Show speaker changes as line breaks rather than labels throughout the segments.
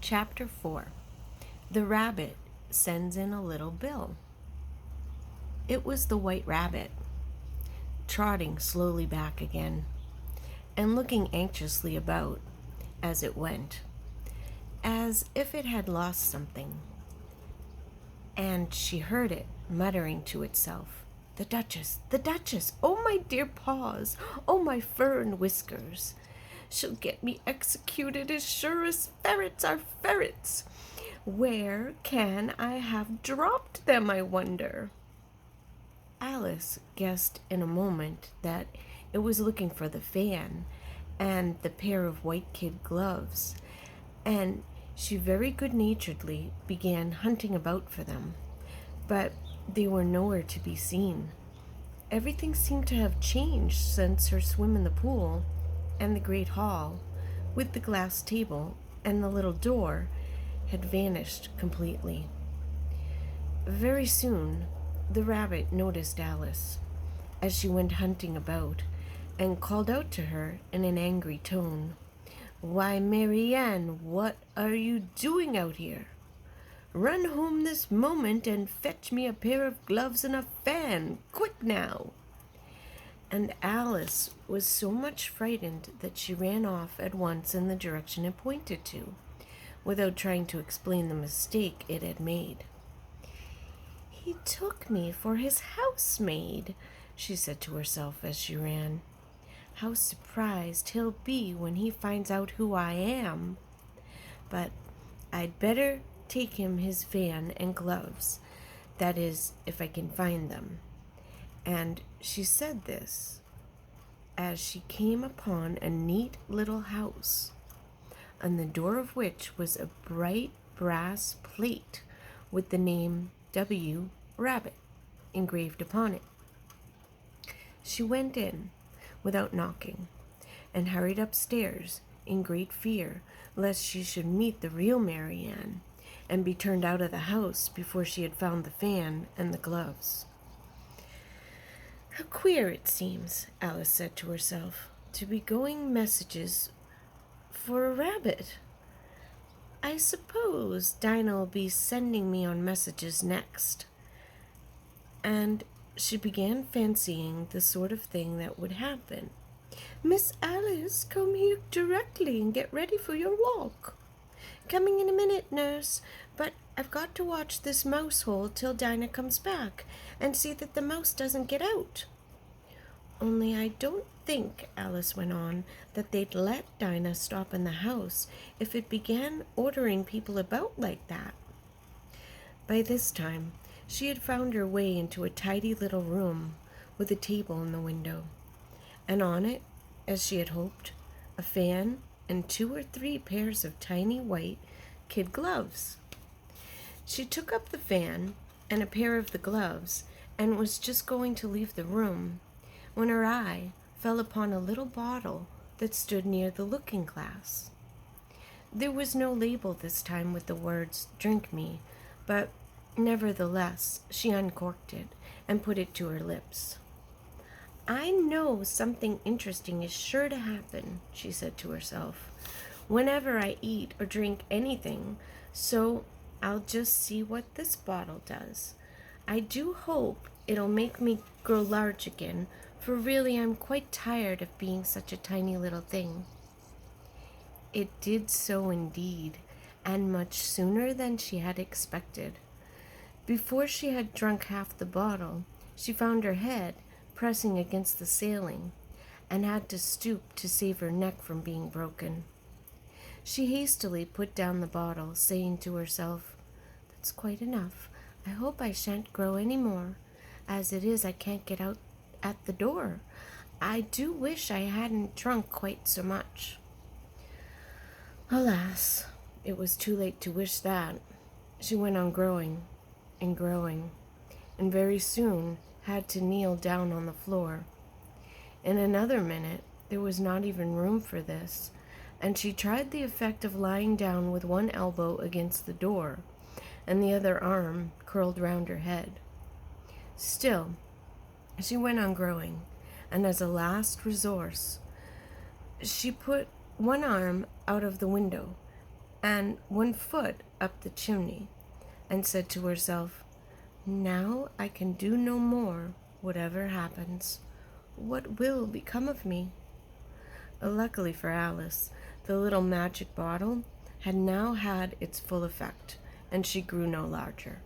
Chapter 4. The Rabbit Sends in a Little Bill. It was the White Rabbit, trotting slowly back again, and looking anxiously about as it went, as if it had lost something. And she heard it muttering to itself, "The Duchess, the Duchess! Oh, my dear paws! Oh, my fur and whiskers! She'll get me executed as sure as ferrets are ferrets. Where can I have dropped them, I wonder?" Alice guessed in a moment that it was looking for the fan and the pair of white kid gloves, and she very good-naturedly began hunting about for them, but they were nowhere to be seen. Everything seemed to have changed since her swim in the pool, and the great hall, with the glass table and the little door, had vanished completely. Very soon, the rabbit noticed Alice as she went hunting about, and called out to her in an angry tone, "Why, Marianne, what are you doing out here? Run home this moment and fetch me a pair of gloves and a fan, quick now!" And Alice was so much frightened that she ran off at once in the direction it pointed to, without trying to explain the mistake it had made. "He took me for his housemaid," she said to herself as she ran. "How surprised he'll be when he finds out who I am. But I'd better take him his fan and gloves, that is, if I can find them." And she said this as she came upon a neat little house, on the door of which was a bright brass plate with the name W. Rabbit engraved upon it. She went in without knocking, and hurried upstairs in great fear lest she should meet the real Marianne and be turned out of the house before she had found the fan and the gloves. "How queer it seems," Alice said to herself, "to be going messages for a rabbit. I suppose Dinah'll be sending me on messages next." And she began fancying the sort of thing that would happen. "Miss Alice, come here directly and get ready for your walk." "Coming in a minute, nurse, but I've got to watch this mouse hole till Dinah comes back and see that the mouse doesn't get out." "Only I don't think," Alice went on, "that they'd let Dinah stop in the house if it began ordering people about like that." By this time, she had found her way into a tidy little room with a table in the window, and on it, as she had hoped, a fan and 2 or 3 pairs of tiny white kid gloves. She took up the fan and a pair of the gloves and was just going to leave the room when her eye fell upon a little bottle that stood near the looking-glass. There was no label this time with the words "Drink me," but nevertheless she uncorked it and put it to her lips. "I know something interesting is sure to happen," she said to herself, "whenever I eat or drink anything, so I'll just see what this bottle does. I do hope it'll make me grow large again, for really I'm quite tired of being such a tiny little thing." It did so indeed, and much sooner than she had expected. Before she had drunk half the bottle, she found her head pressing against the ceiling, and had to stoop to save her neck from being broken. She hastily put down the bottle, saying to herself, "That's quite enough. I hope I shan't grow any more. As it is, I can't get out at the door. I do wish I hadn't drunk quite so much." Alas, it was too late to wish that. She went on growing and growing, and very soon had to kneel down on the floor. In another minute, there was not even room for this, and she tried the effect of lying down with one elbow against the door and the other arm curled round her head. Still, she went on growing, and as a last resource, she put one arm out of the window and one foot up the chimney, and said to herself, "Now I can do no more, whatever happens. What will become of me?" Luckily for Alice, the little magic bottle had now had its full effect, and she grew no larger.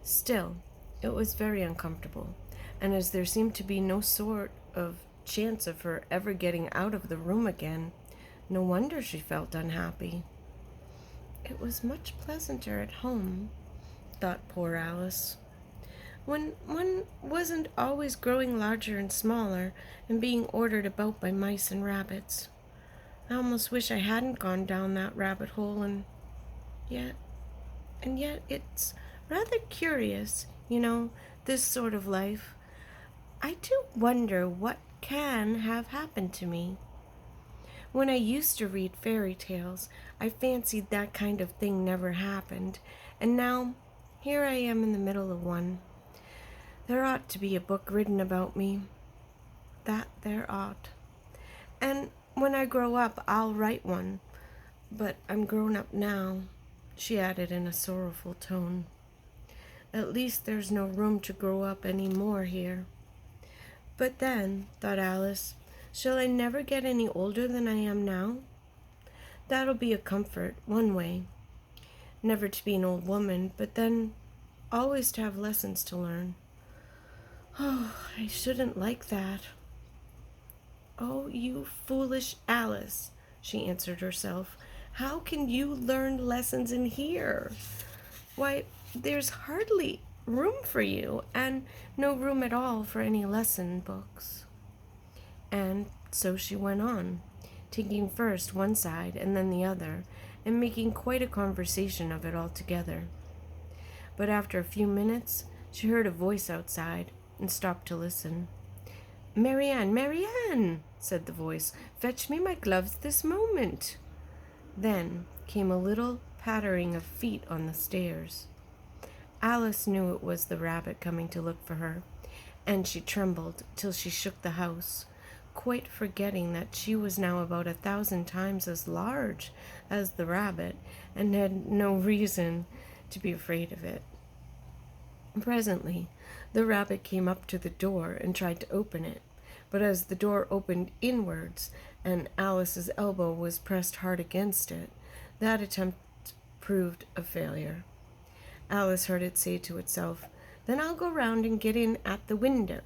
Still, it was very uncomfortable, and as there seemed to be no sort of chance of her ever getting out of the room again, no wonder she felt unhappy. It was much pleasanter at home, thought poor Alice, when one wasn't always growing larger and smaller and being ordered about by mice and rabbits. I almost wish I hadn't gone down that rabbit hole, yet, and yet it's rather curious, this sort of life. I do wonder what can have happened to me. When I used to read fairy tales, I fancied that kind of thing never happened, and now here I am in the middle of one. There ought to be a book written about me. That there ought. And when I grow up, I'll write one. But I'm grown up now, she added in a sorrowful tone. At least there's no room to grow up any more here. But then, thought Alice, shall I never get any older than I am now? That'll be a comfort, one way. Never to be an old woman, but then always to have lessons to learn. Oh, I shouldn't like that. Oh, you foolish Alice, she answered herself. How can you learn lessons in here? Why, there's hardly room for you, and no room at all for any lesson books. And so she went on, taking first one side and then the other, and making quite a conversation of it altogether. But after a few minutes, she heard a voice outside, and stopped to listen. "Marianne, Marianne," said the voice, "fetch me my gloves this moment." Then came a little pattering of feet on the stairs. Alice knew it was the rabbit coming to look for her, and she trembled till she shook the house, quite forgetting that she was now about 1,000 times as large as the rabbit, and had no reason to be afraid of it. Presently, the rabbit came up to the door and tried to open it, but as the door opened inwards and Alice's elbow was pressed hard against it, that attempt proved a failure. Alice heard it say to itself, "Then I'll go round and get in at the window."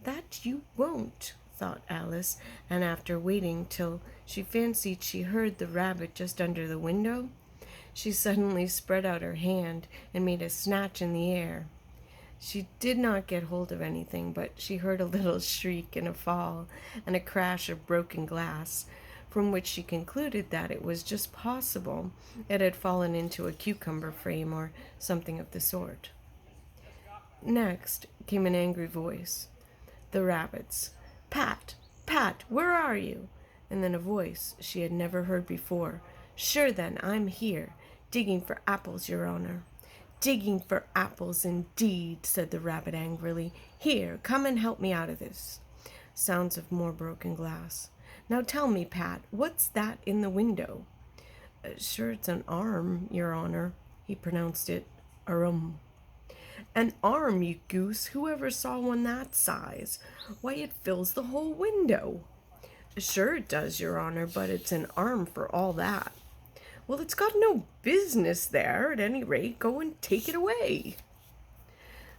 "That you won't," thought Alice, and after waiting till she fancied she heard the rabbit just under the window, she suddenly spread out her hand and made a snatch in the air. She did not get hold of anything, but she heard a little shriek and a fall and a crash of broken glass, from which she concluded that it was just possible it had fallen into a cucumber frame or something of the sort. Next came an angry voice, the rabbit's. "Pat, Pat, where are you?" And then a voice she had never heard before. "Sure then, I'm here, digging for apples, Your Honor." "Digging for apples, indeed," said the rabbit angrily. "Here, come and help me out of this." Sounds of more broken glass. "Now tell me, Pat, what's that in the window?" Sure, it's an arm, Your Honor." He pronounced it arum. "An arm, you goose! Whoever saw one that size? Why, it fills the whole window." "Sure it does, Your Honor, but it's an arm for all that." "Well, it's got no business there. At any rate, go and take it away."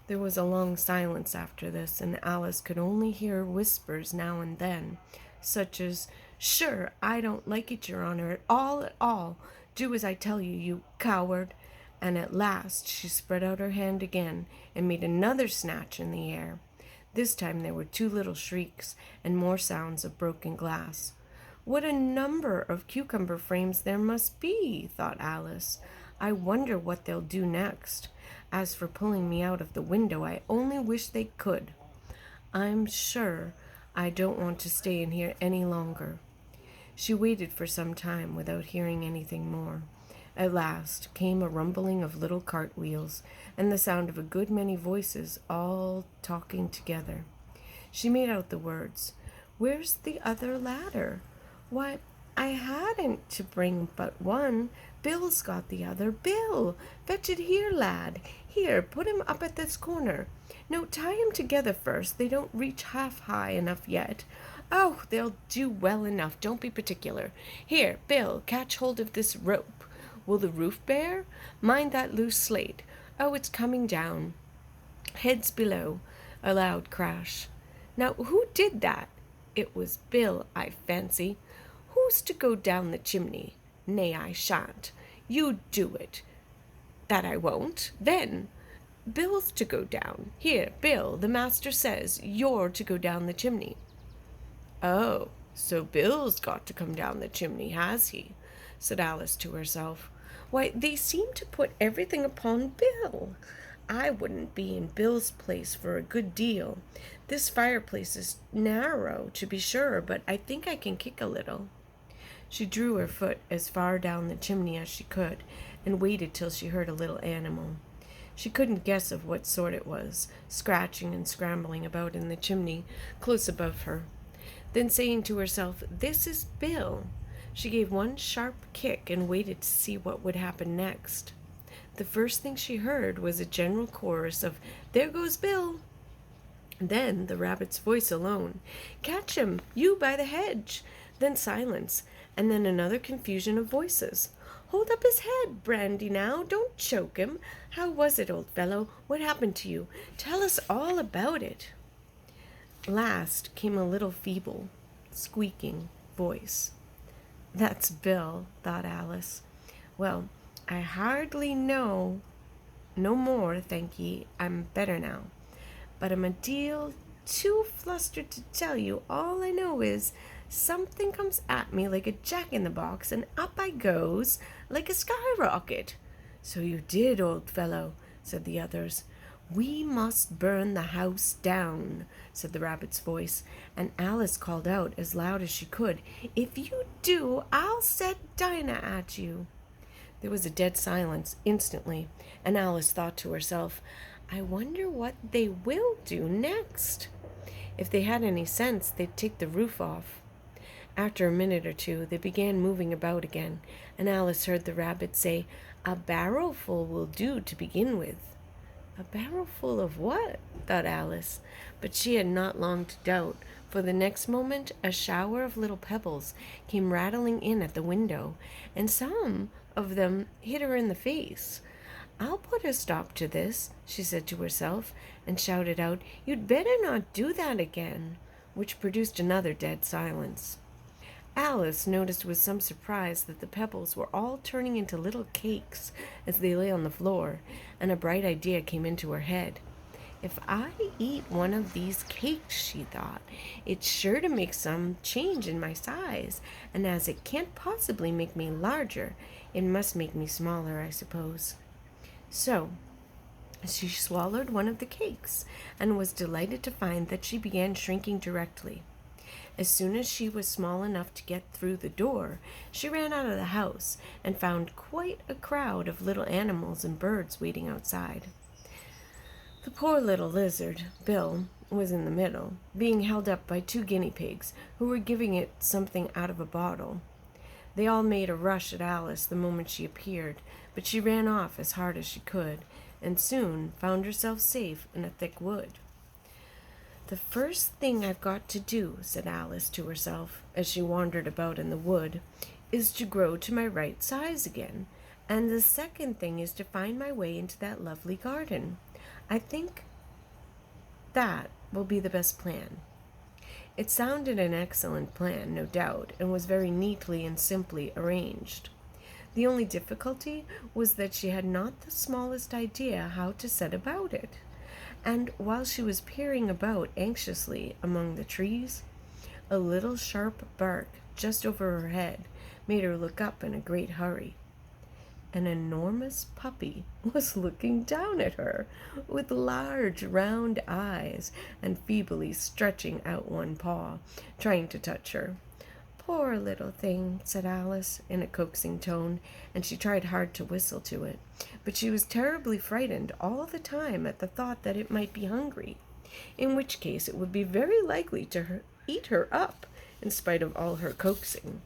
There was a long silence after this, and Alice could only hear whispers now and then, such as, "Sure, I don't like it, Your Honor, at all. Do as I tell you, you coward." And at last she spread out her hand again and made another snatch in the air. This time there were 2 little shrieks and more sounds of broken glass. "What a number of cucumber frames there must be," thought Alice. "I wonder what they'll do next. As for pulling me out of the window, I only wish they could. I'm sure I don't want to stay in here any longer." She waited for some time without hearing anything more. At last came a rumbling of little cartwheels and the sound of a good many voices all talking together. She made out the words, "Where's the other ladder? Why, I hadn't to bring but one. Bill's got the other. Bill, fetch it here, lad. Here, put him up at this corner. No, tie him together first. They don't reach half high enough yet. Oh, they'll do well enough. Don't be particular. Here, Bill, catch hold of this rope. Will the roof bear? Mind that loose slate. Oh, it's coming down. Heads below. A loud crash. Now, who did that? It was Bill, I fancy. Who's to go down the chimney? Nay, I shan't. You do it. That I won't. Then, Bill's to go down. Here, Bill, the master says you're to go down the chimney. Oh, so Bill's got to come down the chimney, has he? Said Alice to herself. Why, they seem to put everything upon Bill. I wouldn't be in Bill's place for a good deal. This fireplace is narrow, to be sure, but I think I can kick a little. She drew her foot as far down the chimney as she could, and waited till she heard a little animal. She couldn't guess of what sort it was, scratching and scrambling about in the chimney, close above her. Then saying to herself, "This is Bill," she gave one sharp kick and waited to see what would happen next. The first thing she heard was a general chorus of, "There goes Bill!" Then the rabbit's voice alone, "Catch him, you by the hedge!" Then silence, and then another confusion of voices. "Hold up his head, Brandy, now. Don't choke him. How was it, old fellow? What happened to you? Tell us all about it." Last came a little feeble, squeaking voice. "That's Bill," thought Alice. "Well, I hardly know no more, thank ye. I'm better now. But I'm a deal too flustered to tell you. All I know is something comes at me like a jack-in-the-box, and up I goes like a skyrocket." "So you did, old fellow," said the others. "We must burn the house down," said the rabbit's voice, and Alice called out as loud as she could, "If you do, I'll set Dinah at you." There was a dead silence instantly, and Alice thought to herself, "I wonder what they will do next. If they had any sense, they'd take the roof off." After a minute or two, they began moving about again, and Alice heard the rabbit say, "A barrowful will do to begin with." A barrowful of what? Thought Alice, but she had not long to doubt, for the next moment a shower of little pebbles came rattling in at the window, and some of them hit her in the face. "I'll put a stop to this," she said to herself, and shouted out, "You'd better not do that again," which produced another dead silence. Alice noticed with some surprise that the pebbles were all turning into little cakes as they lay on the floor, and a bright idea came into her head. "If I eat one of these cakes," she thought, "it's sure to make some change in my size, and as it can't possibly make me larger, it must make me smaller, I suppose." So she swallowed one of the cakes, and was delighted to find that she began shrinking directly. As soon as she was small enough to get through the door, she ran out of the house and found quite a crowd of little animals and birds waiting outside. The poor little lizard, Bill, was in the middle, being held up by 2 guinea pigs who were giving it something out of a bottle. They all made a rush at Alice the moment she appeared, but she ran off as hard as she could, and soon found herself safe in a thick wood. "The first thing I've got to do," said Alice to herself, as she wandered about in the wood, "is to grow to my right size again, and the second thing is to find my way into that lovely garden. I think that will be the best plan." It sounded an excellent plan, no doubt, and was very neatly and simply arranged. The only difficulty was that she had not the smallest idea how to set about it. And while she was peering about anxiously among the trees, a little sharp bark just over her head made her look up in a great hurry. An enormous puppy was looking down at her with large round eyes and feebly stretching out one paw, trying to touch her. "Poor little thing," said Alice in a coaxing tone, and she tried hard to whistle to it, but she was terribly frightened all the time at the thought that it might be hungry, in which case it would be very likely to eat her up in spite of all her coaxing.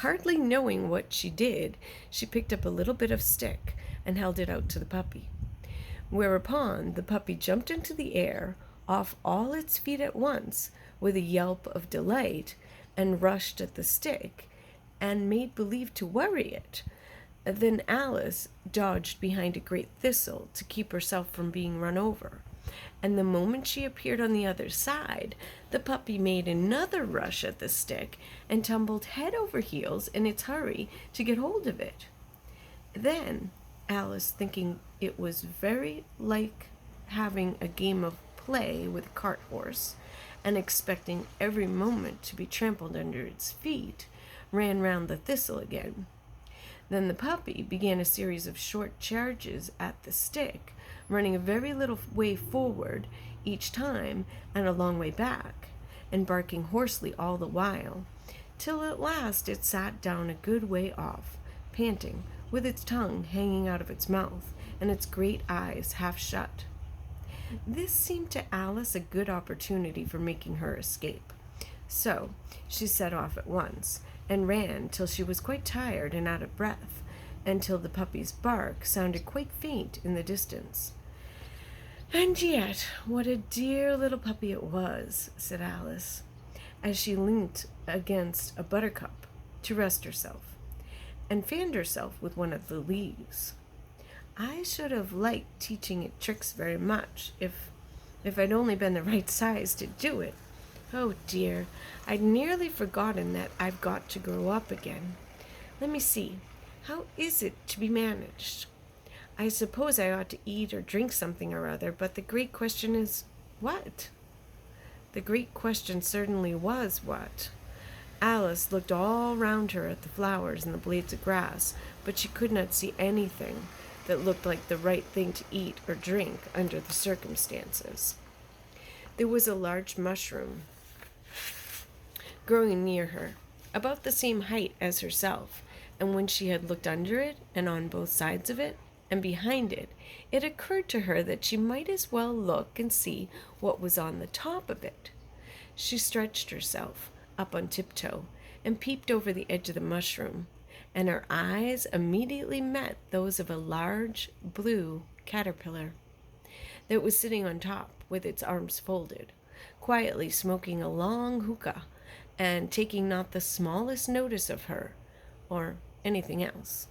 Hardly knowing what she did, she picked up a little bit of stick and held it out to the puppy. Whereupon the puppy jumped into the air, off all its feet at once, with a yelp of delight, and rushed at the stick, and made believe to worry it. Then Alice dodged behind a great thistle to keep herself from being run over, and the moment she appeared on the other side, the puppy made another rush at the stick and tumbled head over heels in its hurry to get hold of it. Then Alice, thinking it was very like having a game of play with a cart horse, and expecting every moment to be trampled under its feet, ran round the thistle again. Then the puppy began a series of short charges at the stick, running a very little way forward each time and a long way back, and barking hoarsely all the while, till at last it sat down a good way off, panting, with its tongue hanging out of its mouth and its great eyes half shut. This seemed to Alice a good opportunity for making her escape. So she set off at once, and ran till she was quite tired and out of breath, and till the puppy's bark sounded quite faint in the distance. "And yet, what a dear little puppy it was," said Alice, as she leant against a buttercup to rest herself, and fanned herself with one of the leaves. "I should have liked teaching it tricks very much, if I'd only been the right size to do it. Oh dear, I'd nearly forgotten that I've got to grow up again. Let me see, how is it to be managed? I suppose I ought to eat or drink something or other, but the great question is, what?" The great question certainly was what. Alice looked all round her at the flowers and the blades of grass, but she could not see anything that looked like the right thing to eat or drink under the circumstances. There was a large mushroom growing near her, about the same height as herself, and when she had looked under it, and on both sides of it, and behind it, it occurred to her that she might as well look and see what was on the top of it. She stretched herself up on tiptoe, and peeped over the edge of the mushroom, and her eyes immediately met those of a large blue caterpillar that was sitting on top with its arms folded, quietly smoking a long hookah, and taking not the smallest notice of her or anything else.